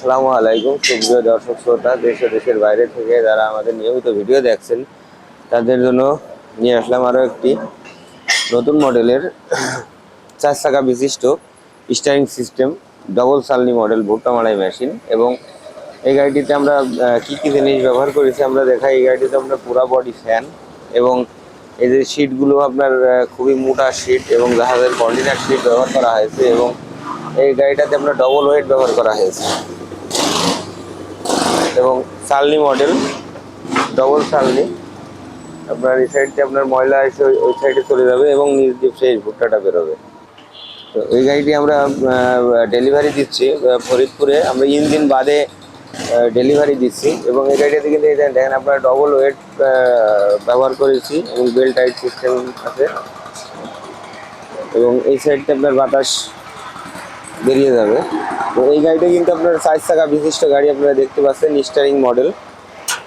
আসসালামু আলাইকুম সুপ্রিয় দর্শক শ্রোতা, দেশ ও দেশের বাইরে থেকে যারা আমাদের নিয়মিত ভিডিও দেখছেন তাদের জন্য নিয়ে আসলাম আরও একটি নতুন মডেলের 4 চাকা বিশিষ্ট স্টিয়ারিং সিস্টেম ডবল সালনি মডেল ভুট্টা মাড়াই মেশিন। এবং এই গাড়িটিতে আমরা কী কী জিনিস ব্যবহার করেছি আমরা দেখাই। এই গাড়িটিতে আমরা পুরা বডি ফ্যান এবং এই যে সিটগুলো আপনার খুবই মোটা সিট এবং জাহাজের কন্টেনার সিট ব্যবহার করা হয়েছে। এবং এই গাড়িটাতে আমরা ডবল ওয়েট ব্যবহার করা হয়েছে এবং সালনি মডেল ডবল সালনি। আপনার এই সাইডে আপনার ময়লা এসে ওই সাইডে চলে যাবে এবং নিচ দিয়ে সেই ভুট্টাটা বেরোবে। তো এই গাড়িটি আমরা ডেলিভারি দিচ্ছি ফরিদপুরে, আমরা ইঞ্জিন বাদে ডেলিভারি দিচ্ছি। এবং এই গাড়িটাতে কিন্তু দেখেন আপনার ডবল ওয়েট ব্যবহার করেছি এবং বেল্ট টাইট সিস্টেম আছে। এবং এই সাইডটা আপনার বাতাস বেরিয়ে যাবে। তো এই গাড়িটা কিন্তু আপনার 4 চাকা বিশিষ্ট গাড়ি আপনারা দেখতে পাচ্ছেন, স্টিয়ারিং মডেল।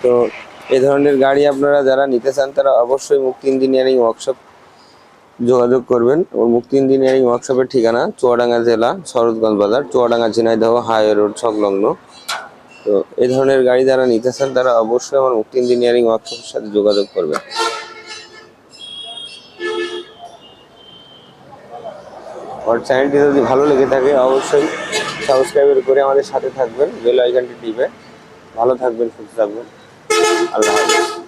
তো এই ধরনের গাড়ি আপনারা যারা নিতে চান তারা অবশ্যই মুক্তি ইঞ্জিনিয়ারিং ওয়ার্কশপ যোগাযোগ করবেন। এবং মুক্তি ইঞ্জিনিয়ারিং ওয়ার্কশপের ঠিকানা চুয়াডাঙ্গা জেলা, শরৎগঞ্জ বাজার, চুয়াডাঙ্গা ঝিনাইদহ হাইওয়ে রোড সংলগ্ন। তো এই ধরনের গাড়ি যারা নিতে চান তারা অবশ্যই আমার মুক্তি ইঞ্জিনিয়ারিং ওয়ার্কশপের সাথে যোগাযোগ করবেন। আমার চ্যানেলটি যদি ভালো লেগে থাকে অবশ্যই সাবস্ক্রাইব করে আমাদের সাথে থাকবেন, বেল আইকনটি টিপে। ভালো থাকবেন, সুস্থ থাকবেন, আল্লাহ হাফেজ।